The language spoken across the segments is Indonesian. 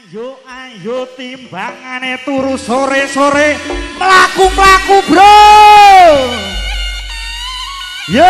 Ayo timbangane turu sore-sore mlaku-mlaku bro. Yo.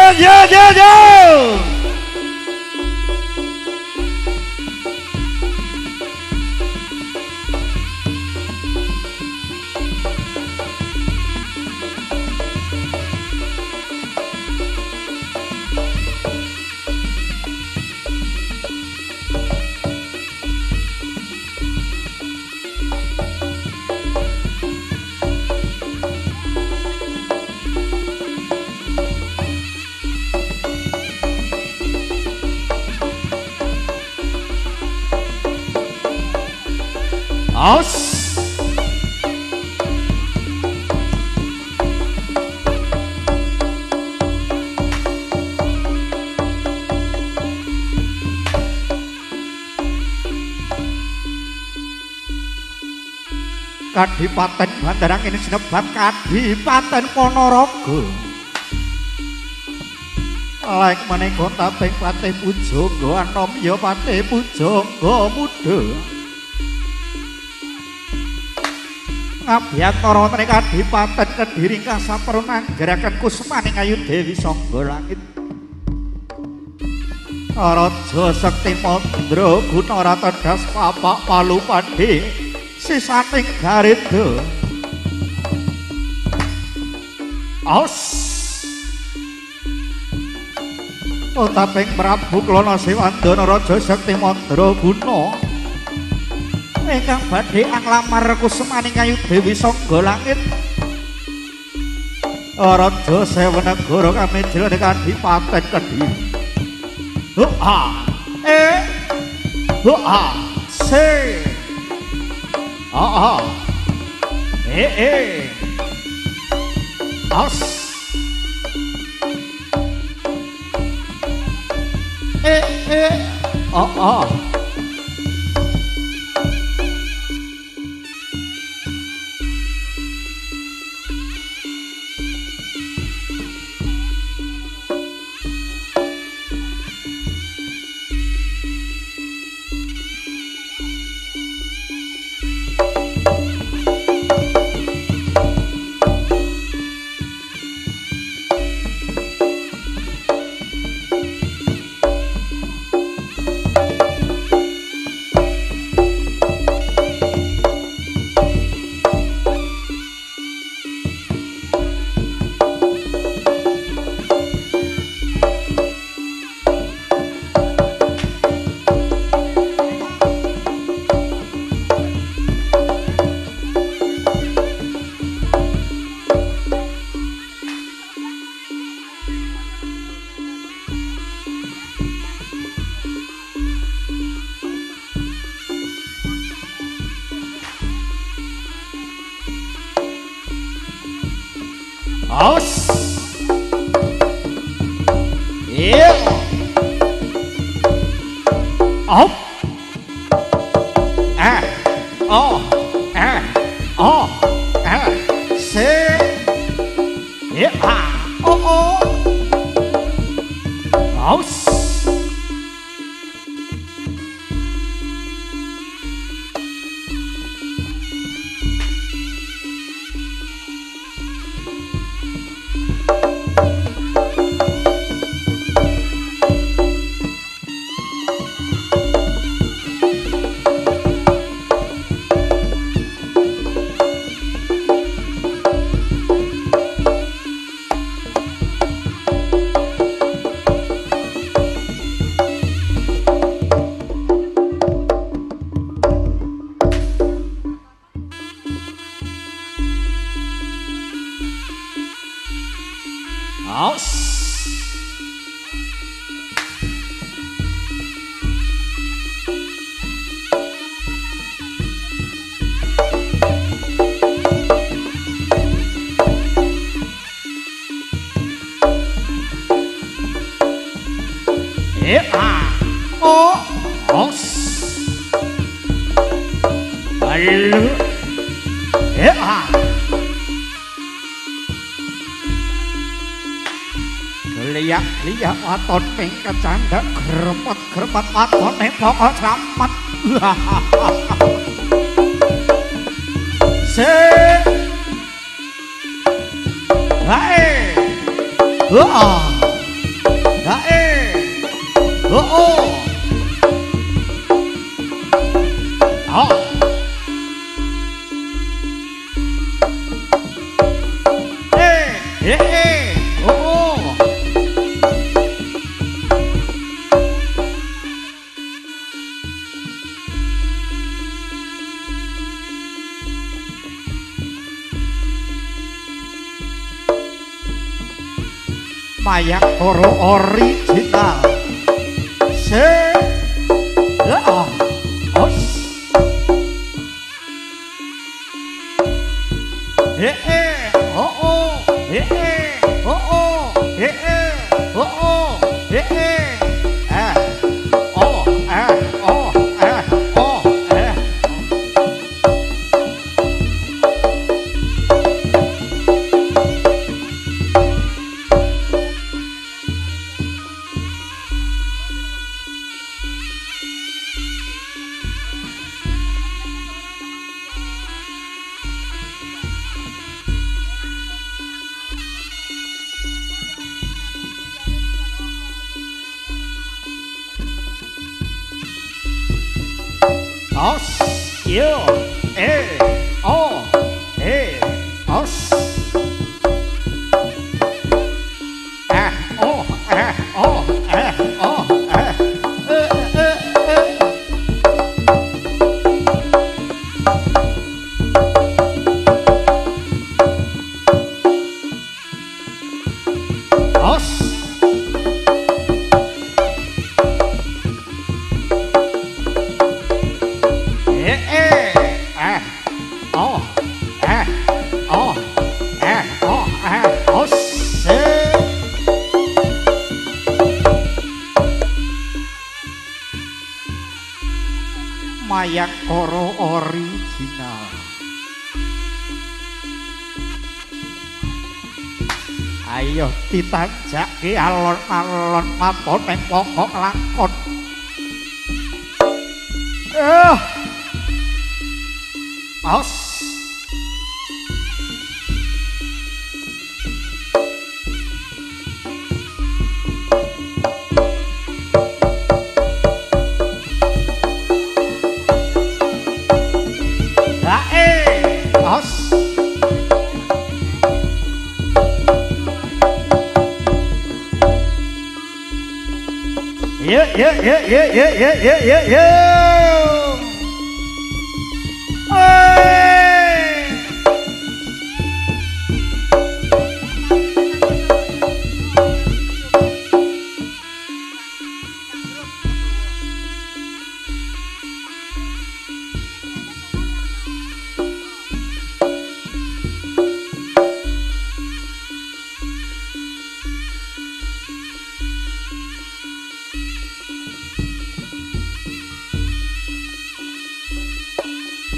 Aus. Kadipaten Bandarang ini sinebat Kadipaten Ponorogo. Laik menika taping Patih Pujangga anom ya Patih Pujangga muda. Ngabiyantara wonten Kadipaten Kediri ingkang sampun anggeraken kusmaning Ayu Dewi Sangga Langit. Raja Sekti Mandra Gunarata Das Papak Palupandi sisaning Garida. Aus. Taping Prabu Klana Sewandana Raja Sekti Mandra Guna ingkang badhe anglamar kusmaning Ayu Dewi Sangga Langit. Raja Sewenegara kamijil Kadipaten Kediri. Se. As. Aus. Op. Se. Aus. Liyak waton ping kecandhak grepet watone pokok slamet. Hae. Oh. Hae. Oh. Oh. Oh. Mayang Koro original se oh os oh oh oh oh oh os yo oh os oh oh oh os Mayang Koro original. Ayo ditanjake alon-alon matone pokok lakon. Os os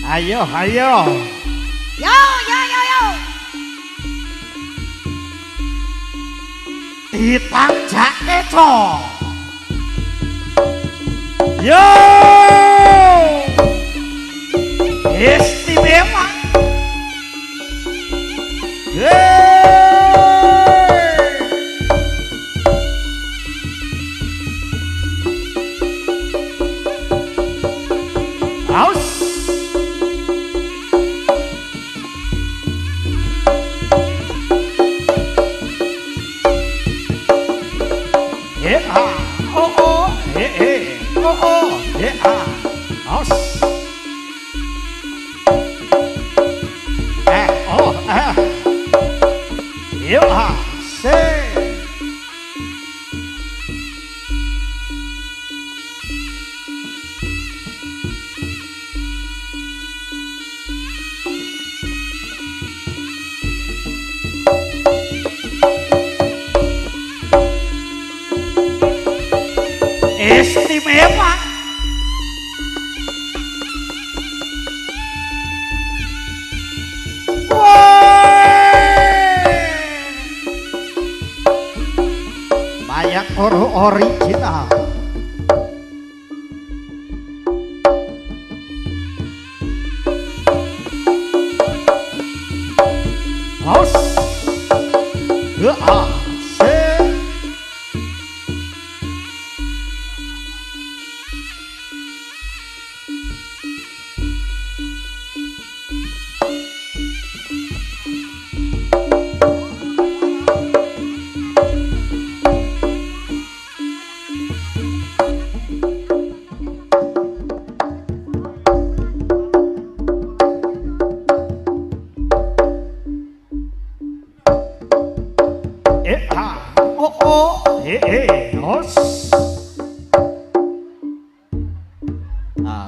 Ayo, ayo. Yo, yo, yo, yo. Ditanjake to. Yo. Istimewa. Aus. Istimewa. Mayang Koro original. Haus. Ah, se.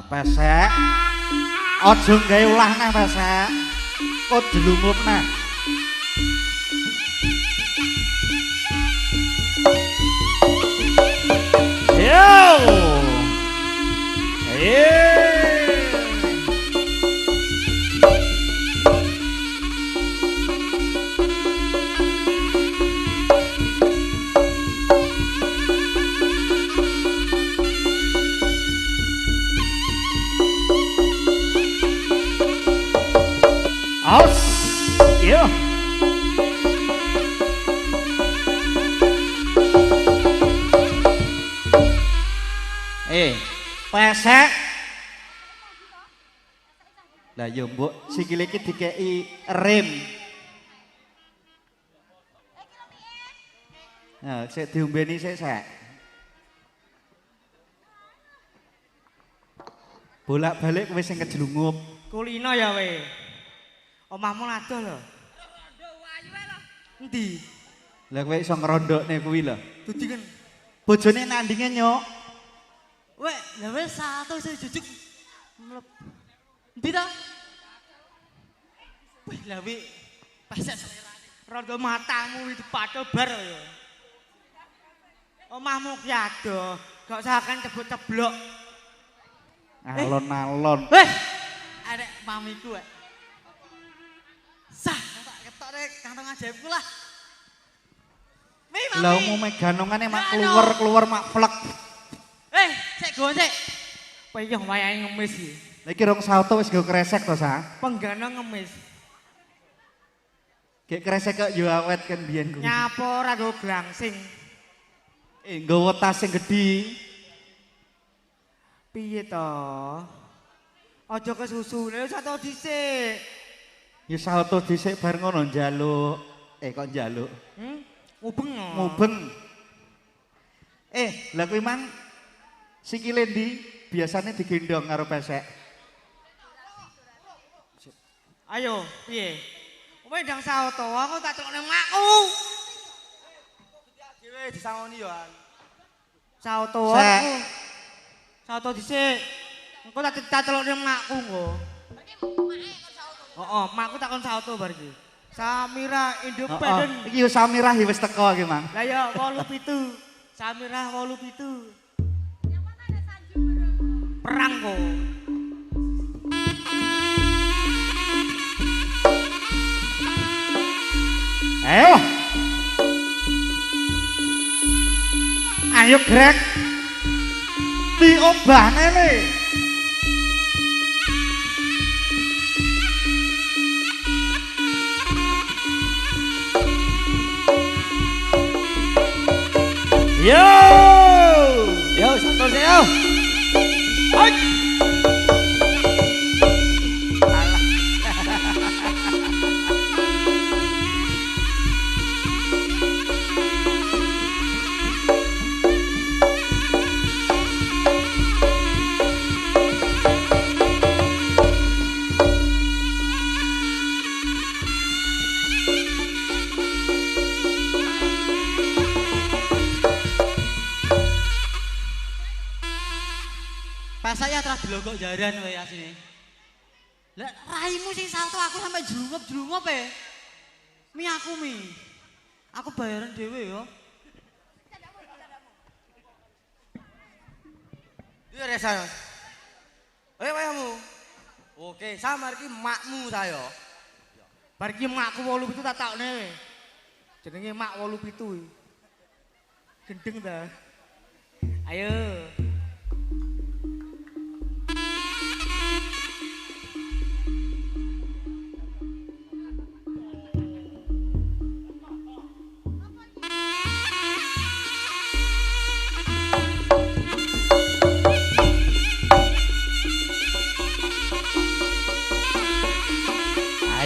Pesek aja gawe ulah neh pesek kok dilumup neh yo Aus, iya. Pesek. Lah yo mbok sikile iki dikeki rem. Nah, sik diombeni sik. Bolak-balik kowe sing kejlungup. Kulino ya we. Omahmu adoh lho. Endi? Lah kowe iso ngrondokne kuwi lho. Dudi kan. Bojone nandinge nyok. Wek, lha wis satu sing jujuk. Endi ta? Wih, lah wi pesek selerane. Rondo matamu itu padha bar ya. Omahmu ki adoh, gak usahakan ceblok-ceblok. Alon-alon. Weh, arek mamiku wek. Sah, tak ketok deh kantong ajaibku lah. Wih, mami. Lah umume ganongane mak keluar mak plek. Cek gocek. Peyah wayahe ngemis iki. Lah iki rong sauto wis go kresek to, Sa. Penggana ngemis. Gek kresek kok yo awet kan biyen kuwi. Nyapo ora go glangsing. Nggawa tas sing gedhi. Piye to? Aja kesusune wis ato dhisik. Ya sauto dhisik bar ngono njaluk. Kok njaluk? Mubeng. Mubeng. Lah kuwi mang sikile ndi biasane digendong karo pesek. Ayo, piye? Kowe ndang sauto, aku tak celokne makku. Dhewe disangoni yo an. Sauto aku. Sauto dhisik. Engko tak celokne makku nggo. Heeh, makku takon sauto bar iki. Samira independen. Iki yo Samirah wis teko iki, Mang. Lah ya 87. Samirah 87. Yang mana ada Sanju? Perang kok. Ayo. Ayo Greg. Diombane le. Yo! Yo, santor yo. Hai. Pas saya telah dilogok jaran wae asine. Lah raimu sing salto aku sampai jrungup Mi aku mi. Aku bayaran dhewe yo. Iya resa. Wayamu. Oke, samar ki makmu saya. Bar ki makku 87 tak takne. Jenenge mak 87. Gendeng ta. Ayo.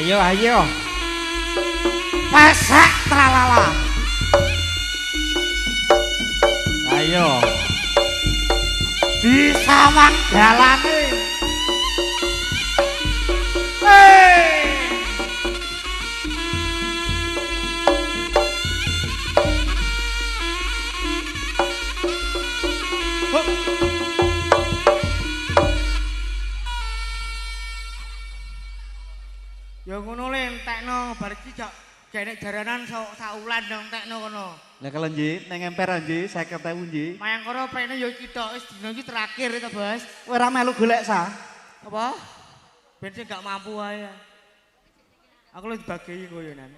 Ayo ayo. Pesek tralala. Ayo. Di sawang dalane. Ya ngono le entekno bar iki jak genek jaranan saulan dong entekno kono. Lah kalau nji ning emper nji 50.000 nji. Mayangkara prene ya iki tok wis dina iki terakhir to, Bos. Kowe ora melu golek sa. Apa? Ben sing gak mampu wae. Aku lagi dibagi koyo nan.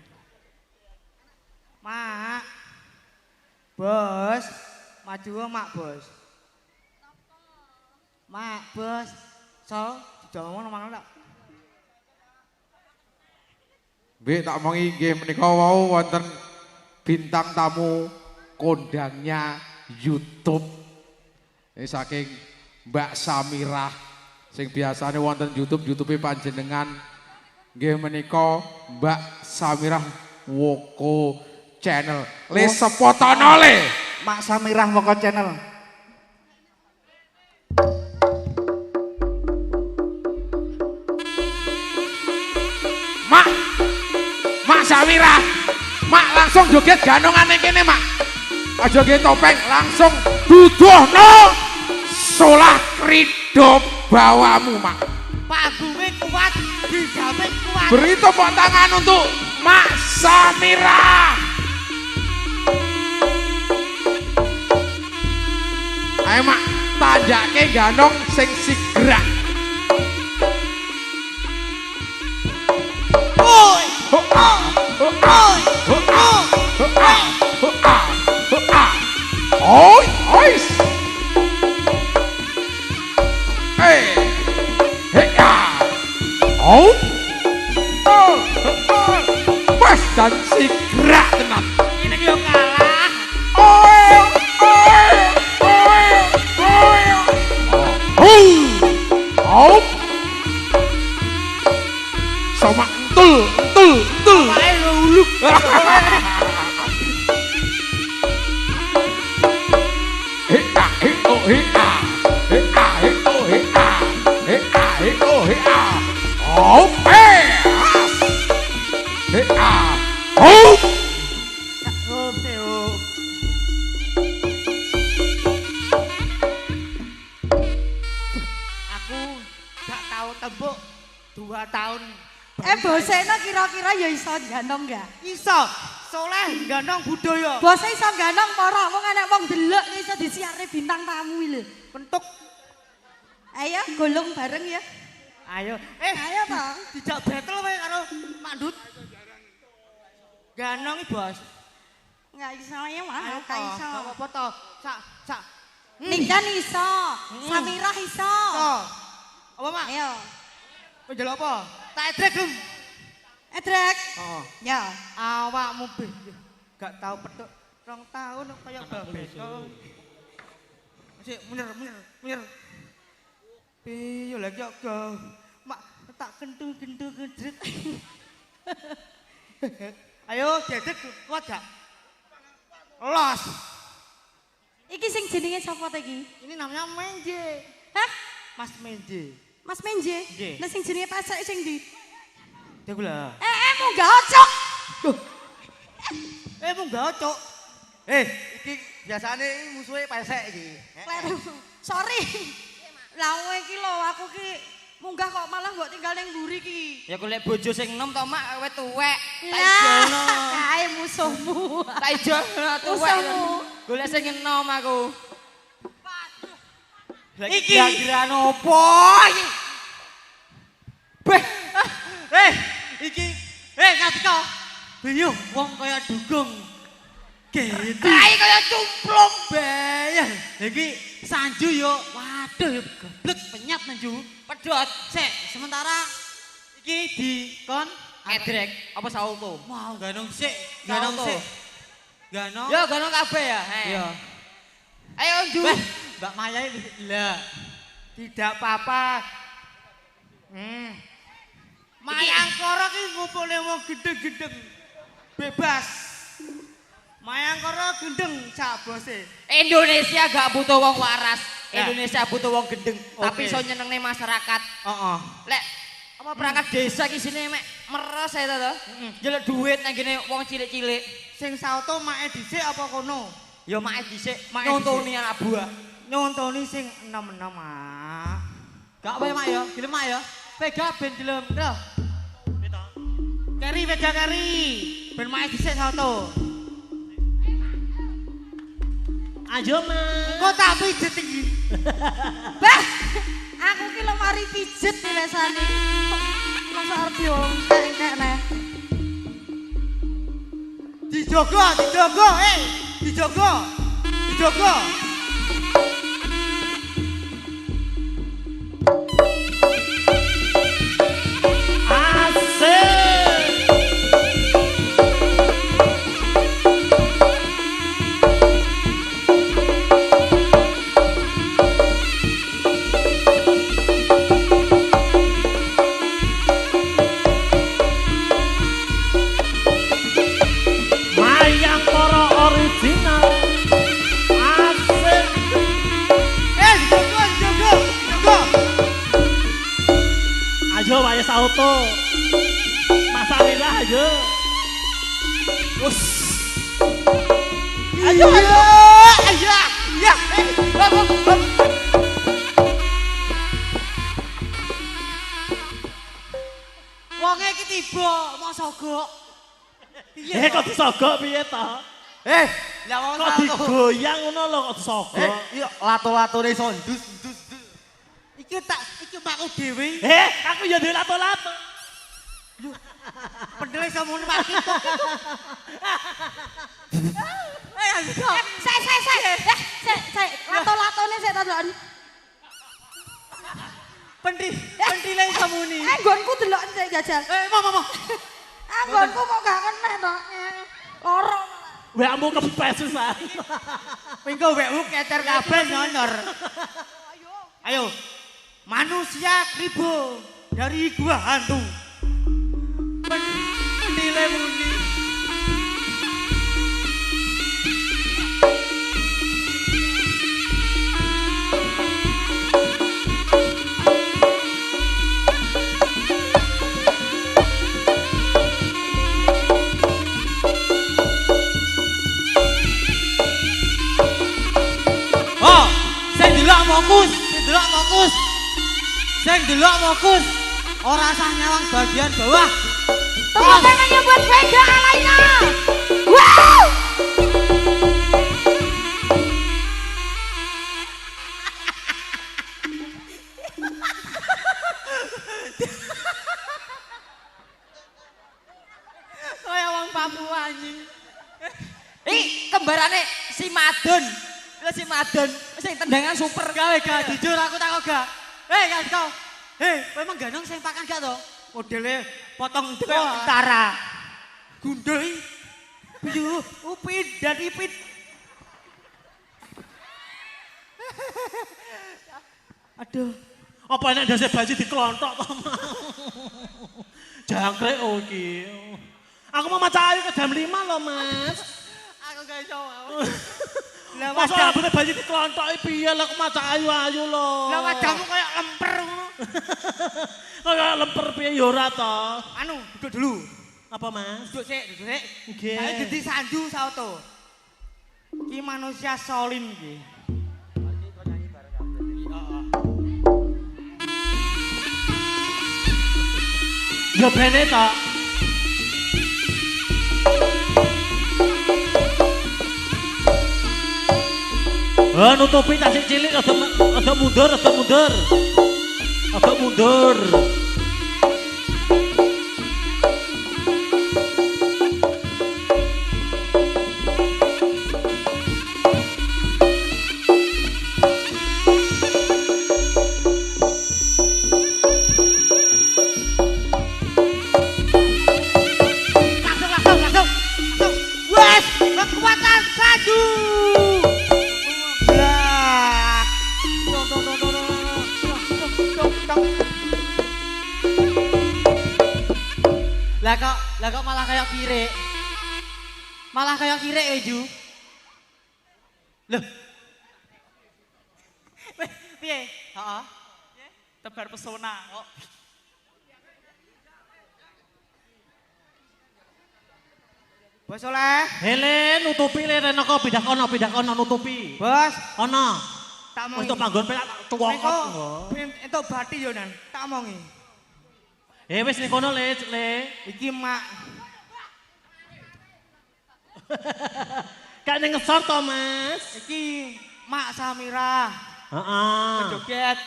Mak. Bos, maju mak, Bos. Mak, Bos. So, didomong nang tak. Mbak tak mongi nggih menika wau wonten bintang tamu kondangnya YouTube. Ini saking Mbak Samirah sing biasane wonten YouTube panjenengan nggih menika Mbak Samirah Woko Channel. Le sepotono le. Mak Samirah Woko Channel. Mak Samirah, mak langsung joget ganongan kene mak. Aja joget topeng, langsung duduhno solah krido bawamu mak. Panggungnya kuat, dijamin kuat. Beri tepuk tangan untuk Mak Samirah. Ayo mak, tanjake ganong sing sigrak. Oi, Oi, oi. Hey, hey, oh, pas dan sigrak tenan. ini yo kalah. Oi, oi, oi, oi. Oh, sama entul. Pae luluk. Oh, Aku gak tahu tembuk 2 tahun. Bosena kira-kira ya iso gandong gak? Iso, soleh gandong budaya. Bose iso gandong para wong anak wong delok iso disiare bintang tamu lho. Bentuk. Ayo golong bareng ya. Ayo, Ayo toh. dijak battle wae karo Mak Dut. Gandong iki, Bos. Enggak iso ya mah, Ayo enggak toh, iso. gak apa-apa toh. Sak. Nikan iso, Samirah iso. Toh. Apa, Mak? Ayo. Kowe njaluk apa? Tak edrek, Gem. Edrek. Heeh. Ya. Awakmu be gak tau petuk 2 tahun kaya babeko. Sik munir. Piye lagi kok mak tak kentu ngedret. Ayo dedek kuat gak? Los. Iki sing jenenge sapa ta iki? Ini namanya Menje. Hah? Mas Menje. Mas Menje. Nggih. Lah sing jenenge pasak sing ndi? Ya kula. Munggah ocok. Munggah cok. Iki biasane musuhe pesek iki. Kleru. Sorry. Lah kowe iki lho aku ki munggah kok malah mbok tinggal ning mburi ki. Ya golek bojo sing enom to mak awet tuwek. Lah, kae musuhmu. Tak ijono tuwek. Golek sing enom aku. Iki kira-kira nopo iki? Beh. Iki Katika. Bingung wong kaya dugong. Gitu. Kae kaya cumplung bayar. Iki Sanju yo, waduh yo geblek penyat Sanju. Pedot. Sik, sementara iki dikon edrek apa sauto? Mau ganong sik, ganong sik. Ganong. Ya ganong kabeh ya. Iya. Ayo Ju. Mbak Maya lah. Tidak apa-apa. Mayangkara ki ngumpulne wong gedeng-gedeng. Bebas. Mayangkara gendeng sak bose. Indonesia gak butuh wong waras. Ya. Indonesia butuh wong gendeng, tapi Oke. iso nyenengne masyarakat. Heeh. Lek apa perangkat desa ki sini mek meres ae to. Njaluk duit nang gene wong cilik-cilik. Sing sauto make dhisik apa kono? Ya mak dhisik Mak nyontoni anak buah. Nyontoni sing enom-enom, Mak. Gak apa ya, Mak ya? Gelem Mak ya? Vega ben gelem, lho. Keri Vega keri. Ben make dhisik sauto. Ayo Mas. Engko tak pijet iki. Bah, aku ki lemari pijet dilesani. Masa arep yo kayak neh. Dijogo, dijogo. Dijogo. Asik. Mayangkara original. Asik. Dijogo. Ayo Wayas Auto. Mas Alila ayo. Us. Ayo. Ya. Wonge iki tiba, mau sogok. Kok disogok piye to? Lah wong Kok digoyang ngono lho kok disogok. iya lato-latone sondus. Iki makku dhewe. Aku ya duwe lato-lato. Pendele samono Pak. Saya lato-latone sik ta, Don. Pendile samuni. Nggonku deloken sik jajal. Mau. Nggonku kok gak keneh to. Loro. Wekmu kepes pisan. Minggu wekmu kecer kabeh nyonyor. Ayo. Manusia kribo dari gua hantu. Pendile muni. Oh, sing delok fokus. Ora usah nyawang bagian bawah. Tepuk tangannya buat Vega Alaina. Wow! Kaya wong Papua anjing. Kembarane si Madon. Lha si Madon sing tendangan super Gawe gak jujur aku takut gak. Gak kau. Kowe emang ganong sing pakan gak to? Modele potong utara. Gundul. Piye? Upit dan ipit. Aduh. Apa enak dasi baju dikelontok to? Jangkrik iki. Aku mau maca ayu ke jam 5 lho, Mas. Aku gak iso mau. Masa rambutnya baju dikelontok piye lho aku maca ayu-ayu lho. Lah wajahmu kayak lemper ngono. Kayak lemper piye ya ora to. Anu, duduk dulu. Apa, Mas? Duduk sik. Nggih. Saya jadi sanju sauto. Ki manusia solim iki. Ya bene to. Nutupi tasik cilik ada mundur. Ada mundur. Langsung. Wes, kekuatan sanju. Blak. Lah kok malah kayak kirek. Malah kayak kirek ya, Ju. Loh. Piye? Heeh. Tebar pesona. Oh. Bos oleh. Hele nutupi le rene kok pindah kono nutupi. Bos, Ana. tak Wis omongi. tok panggon pelak cuwokot. Meko, entuk bathi yo nan, tak omongi. Wis ning kono le. Iki mak. Kak ning ngesor to, Mas. Iki mak Samira. Heeh. Joget.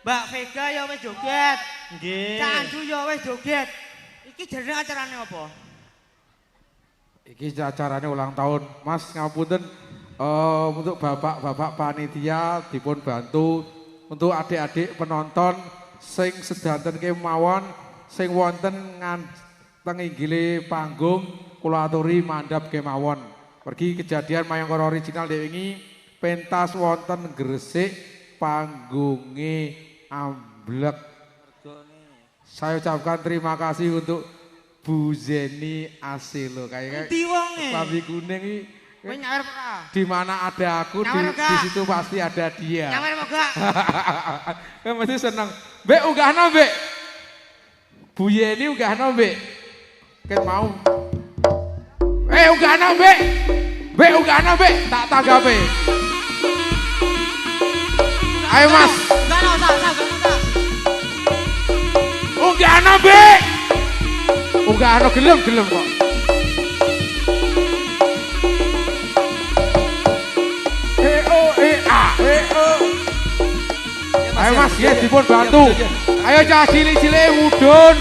Mbak Vega ya wis joget. Nggih. Cak Andu ya wis joget. Iki jenenge acarane apa? Iki acarane ulang tahun. Mas ngapunten untuk bapak-bapak panitia dipun bantu untuk adik-adik penonton sing sedanten kemawon sing wonten teng inggile panggung kula aturi mandhap kemawon. Pergi kejadian Mayangkara original dhewe wingi pentas wonten Gresik panggunge amblek. Saya ucapkan terima kasih untuk Bu Zeni Asilo kayak Endi wonge? Klambi kuning iki Kowe nyawer ora? di mana ada aku Nyawer di gak? situ pasti ada dia. Nyawer apa gak? Kan mesti seneng. Mbek unggahno, Mbek. Bu Yeni unggahno, Mbek. Ket mau. Unggahno, Mbek. Mbek unggahno, Mbek. Tak tanggape. Ayo, Mas. Enggak usah. Unggahno, Mbek. Unggahno gelem kok. Ayo Mas, ya dipun bantu. Ayo cah cilik-cilik mudun.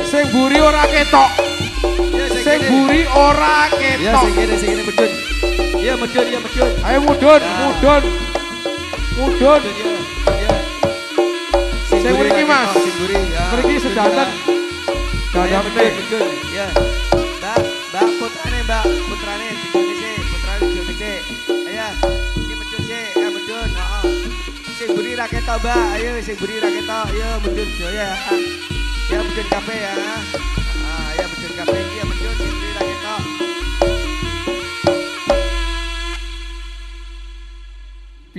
Sing buri ora ketok. Sing buri ora Ya ketok. sing kene medun. Iya medun. Ayo mudun. Sing mriki Mas. Sing buri ya. Mriki sedanten. Ya Dadam medun. Ya. Mbak putrane dijone sik, putrane dijone sik. Ayo, iki medun sik, ya medun. Heeh. Sing buri ra ketok, Mbak. Ayo sing buri ra ketok. Ayo medun ya. Ya medun kabeh ya. Ya medun kabeh iki ya medun sing buri ra ketok.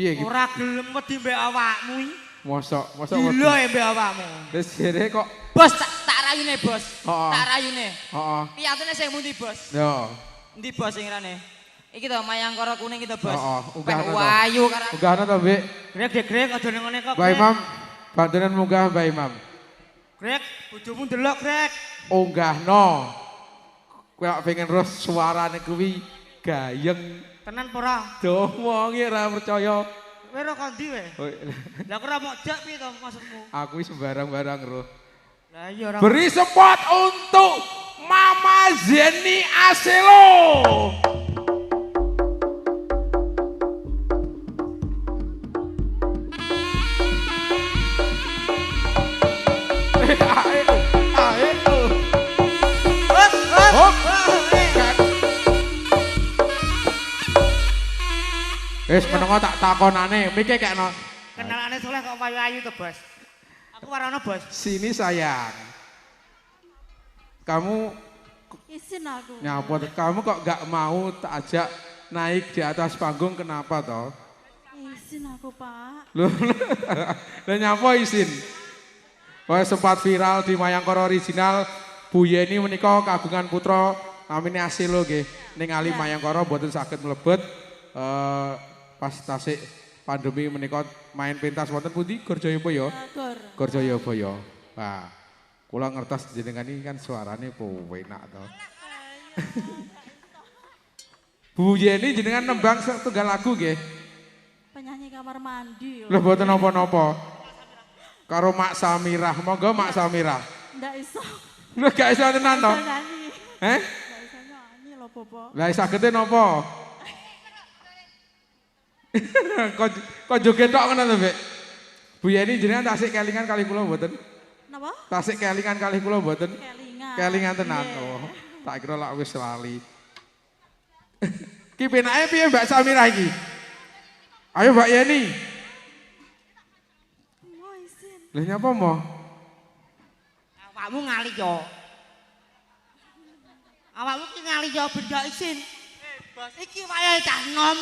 piye iki? Ora gelem wedi mbek awakmu iki. Mosok Gila ya mbek awakmu. wis jere kok. Bos tak rayune, Bos. Heeh. Tak rayune. Heeh. Piyatune sing pundi, Bos? Yo. Endi Bos sing rane? Iki to Mayangkara kuning iki to, Bos. Heeh, Pen unggahno to. wayu karo. Unggahno to, Mbek. Grek aja ning ngene kok. Mbak Grek. Imam, bantuan munggah Mbak Imam. Grek, bojomu ndelok, Grek. Unggahno. Kowe lak pengen roh suarane kuwi gayeng. Tenan apa ora? Duh, wong iki ora percaya. Kowe ora kondi wae. Lah kok ora mok jak piye to maksudmu? Aku wis sembarang-barang roh. Lah iya ora. Beri support untuk Mama Zeni Aselo. Wis menengo tak takonane, mikir kekno. Kenalane soleh kok payu-ayu to, Bos. Aku warana, Bos. Sini sayang. Kamu Isin aku. nyapa? Kamu kok gak mau tak ajak naik di atas panggung kenapa toh? Isin aku, Pak. Loh, nyapa isin? Wah sempat viral di Mayangkara original Bu Yeni menika kagungan putra namanya Asilo nggih. Ning Ali Mayangkara mboten saged mlebet pas tasik pandemi menika main pentas wonten pundi Gorjayabaya? Gorjayabaya. Nah, kula ngertos jenengan iki kan suarane enak to. Bu Yeni jenengan nembang setunggal lagu nggih. Penyanyi kamar mandi. Lho mboten napa-napa. Karo Mak Samirah, monggo Mak Samirah. Ndak iso. Lho gak iso tenan to? Nyanyi. Heh? Ndak iso nyanyi lho, Bobo. Lah sagete napa? Kok joget tok ngono to, Mbak? Bu Yeni jenengan tasik kelingan kali kula mboten? Napa? Tasik kelingan kali kula mboten? Kelingan. Kelingan tenan. Nggih. Oh, tak kira lak wis lali. Ki penake piye Mbak Samirah iki? Ayo Mbak Yeni. Mau isin. Lah nyapa mo? Awakmu ngali yo. Awakmu ki ngali jawab gak izin. Bos, iki wayahe cah nom.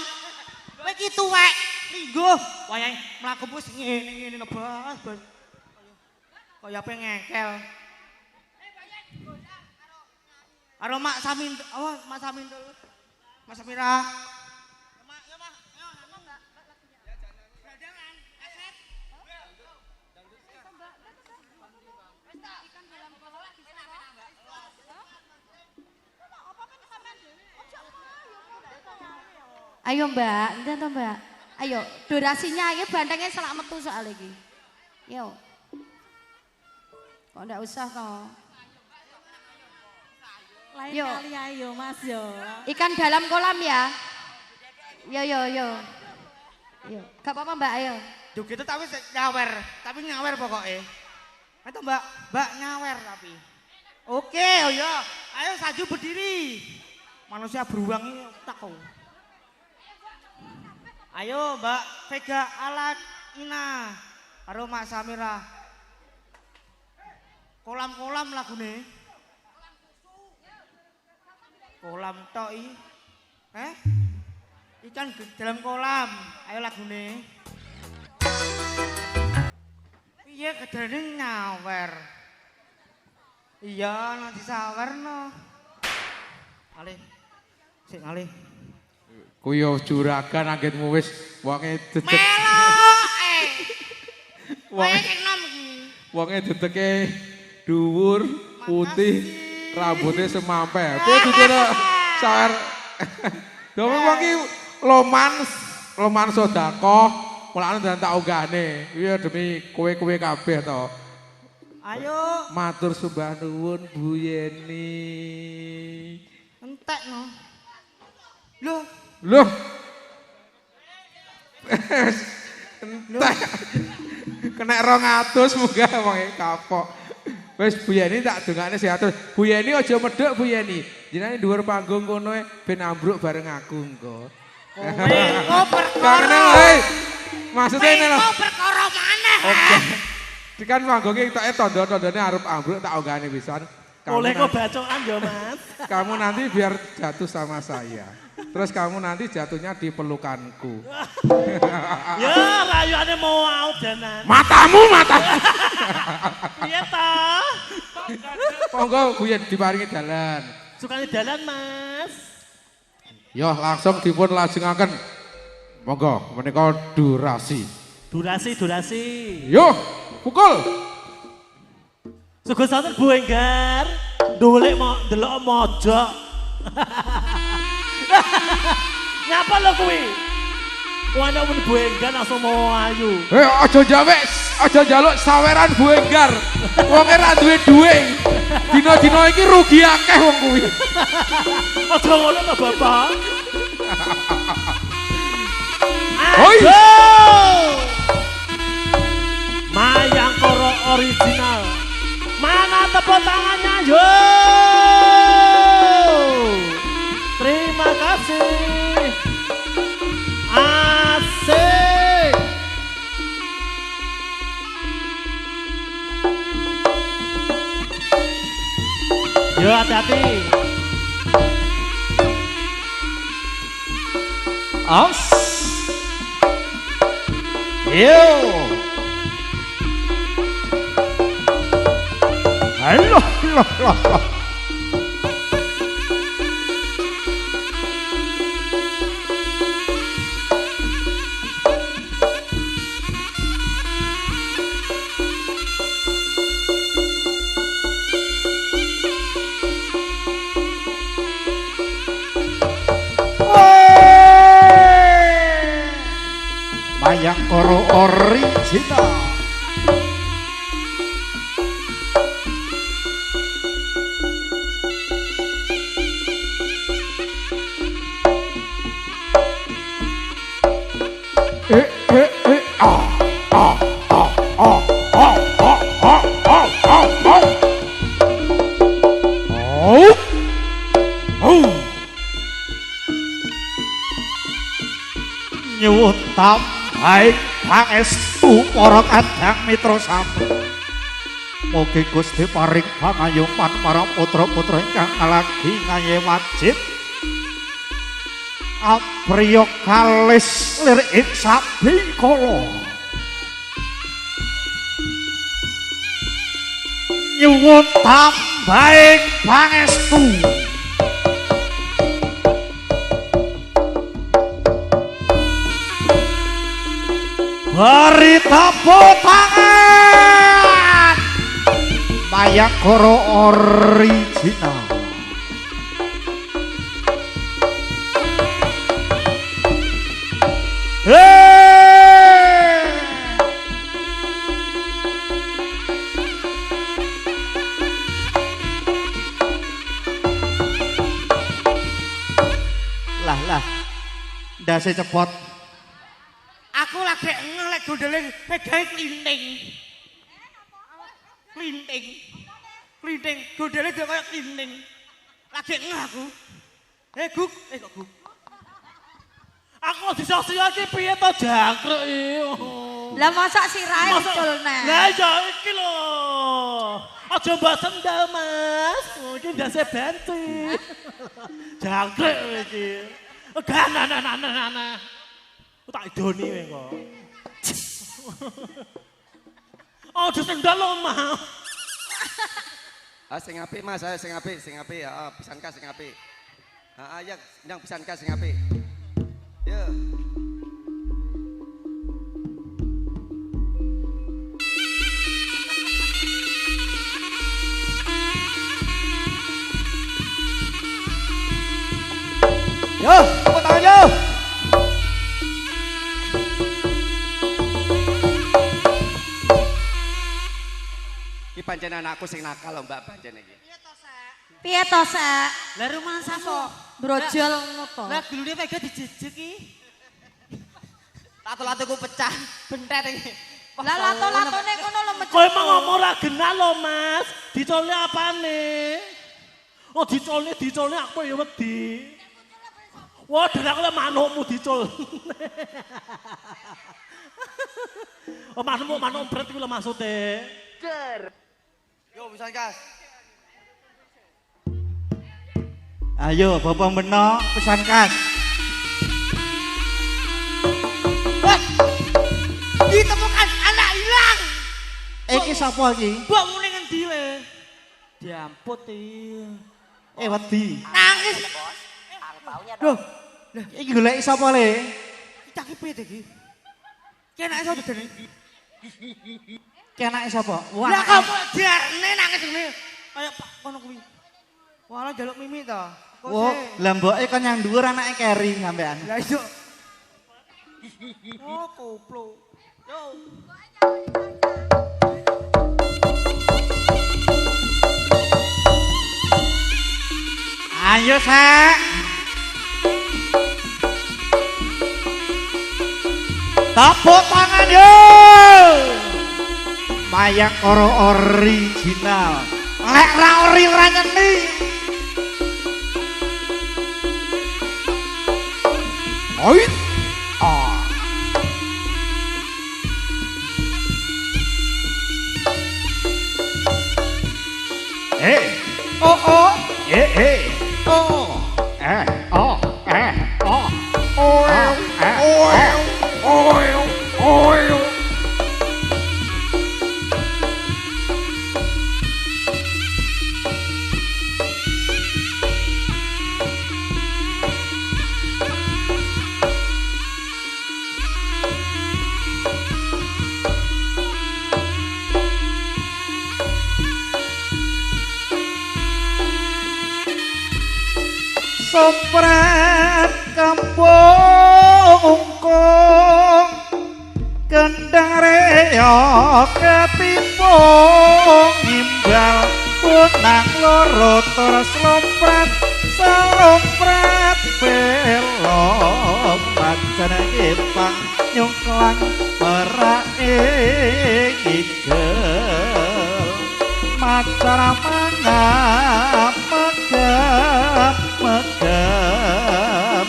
Kowe iki tuwek, linggo. Wayahe mlaku wis ngene-ngene Bos. Kaya pe ngengkel. Karo Mak Samin, Mak Samin dulu. Mas Samira. Ayo Mbak, enten to Mbak. Ayo, durasinya ayo bantengnya selak metu soal iki. Yo. Kok ndak usah toh. Lain Yo. kali ayo Mas yo. Ikan dalam kolam ya. Yo. Yo, gak apa-apa Mbak, ayo. Duh gitu tapi nyawer pokoknya. Itu Mbak nyawer tapi. Oke, oh ya. Ayo Saju berdiri. Manusia beruang ini takut. Ayo Mbak Vega Alat Ina. Karo Mak Samira. Kolam-kolam lagune. Kolam toi. Ikan dalam kolam. Ayo lagune. Iya kedarane nyawer. Iya nanti sawerno. Alih. Sik ngalih. Kuyo juragan anggitmu wis wonge dedek. Melok Wonge nom iki. Wonge dedeke dhuwur, putih, rambutnya semampe. Kowe dudune sawer. Dome wong iki loman sedekah, mulane dan tak ogane. Iya demi kowe-kowe kabeh to. Ayo. Matur sembah nuwun Bu Yeni. Entek no. Loh. Entek. Kena 200 munggah wong kapok. Wis Bu Yeni tak dongakne sehat. Bu Yeni aja medhek Bu Yeni. Jenenge dhuwur panggung kono ben ambruk bareng aku engko. Kowe perkara. Maksudnya ini loh. Kowe perkara maneh. Oke. Kan panggungnya kita tondo-tondone arep ambruk tak ogane pisan. Boleh kok bacokan ya Mas. Kamu nanti biar jatuh sama saya. Terus kamu nanti jatuhnya di pelukanku. Ya rayuane mau danan. Matamu. Iya ta? Monggo Bu Yen diparingi dalan. Sukane dalan Mas. Yo langsung dipun lajengaken. Monggo menika durasi. Durasi. Yo pukul. Sugih santen Bu Enggar. Ndolek mau delok mojok. Nyapa lo kuwi? Wana mun Bu Enggar langsung mau ayu. Aja njaluk saweran Bu Enggar. Wonge ra duwe dhuwit. Dina-dina iki rugi akeh wong kuwi. Aja ngono to Bapak. Hoi. Mayangkara original. Mana tepuk tangannya yo? Terima kasih. Asik. Yo hati-hati. Aus. Yo. Halo. Mayangkara original. Nyuwun tam baik pangestu para kadang mitra sami. Mugi Gusti paring pangayuman para putra-putra ingkang lagi ngaye wajib apriya kalis lir ing sabikala nyuwun tambahing pangestu bari tepuk tangan Mayakara original lah ndase cepot Aku lagi ngelek gondeleng pegae klinting. Klinting gondeleng dia kayak klinting. Lagi ngeh aku. Guk, kok Guk. Aku disosial iki piye to jangkruk iki. Lah masak sirahe ucul neh. Lah ya iki lho. Aja mbak sendal, Mas. Iki ndase bensin. Jangkruk iki. Nah. Tak idoni kowe kok. Oh, sendal lho, Mas. Sing apik Mas, sing apik. Pisanka sing apik. Ya, ndang pisanka sing apik. Ya. Yo, tepuk tangan yo. Iki pancen anakku sing nakal lho, Mbak, pancen iki. Piye to, Sek? Lah rumah sapa? Brojol ngono to. Lah gulune pega dijejek iki. Lato-latoku pecah, bentet iki. Lah lato-latone ngono lho mecet. Kowe emang ngomong ra genah lho, Mas. Dicolne apane? Oh, dicolne aku ya wedi. Wah, dan aku manukmu dicul. Oh, manuk berat itu maksudnya. Yo, pisan kas. ayo Bapak Beno pesan kas Ditemukan anak hilang. iki sapa iki Mbok muni ngendi we? Diamput iki. wedi Nangis. lho iki goleki sapa le Cak piye to iki? Kenake sapa dene? kenake sapa Lah kamu diarne nangis ngene. Kayak Pak kono kuwi. Walah jaluk mimi to. oh lah mboke kan yang dhuwur anake Keri sampean Lah iso. Oh, koplo. Yo. ayo Sek tepuk tangan yo Mayakara original lek ra ori ra nyeni oi oh Soprat kampung ungkung kendang reya ketimpung imbal punang loro terus lomprat belok macan kepang nyungklang merake gigel macan mangap megap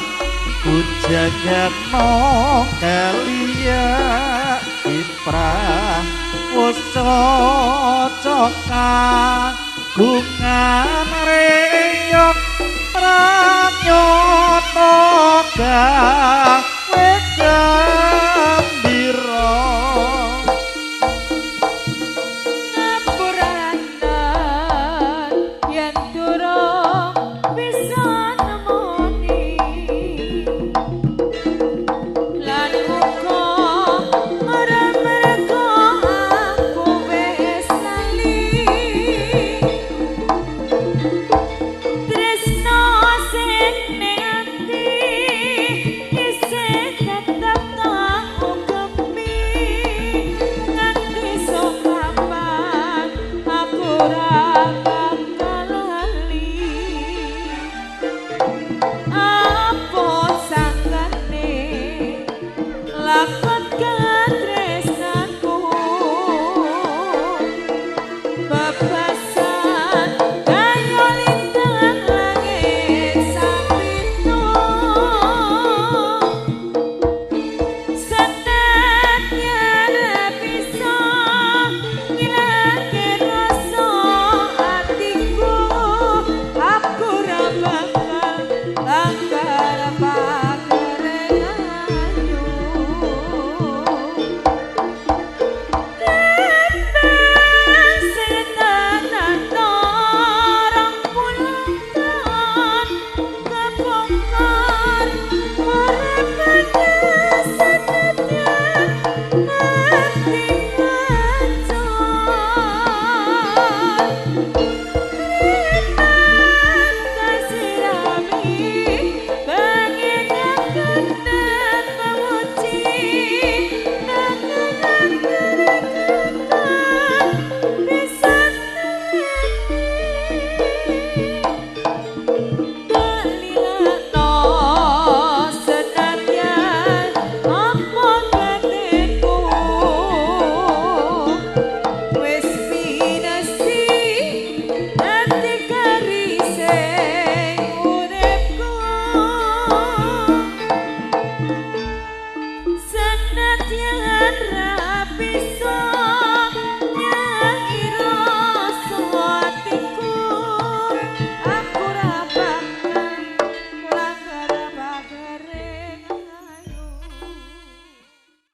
kujagat no kalia iprah wis cocok kagungan reyok pranyoto gawe gembira ngapuranan yen durung bisa nemoni lan uga merga aku wis lali tresno sing ning ati isih tetep tak ugemi nganti sok kapan aku ora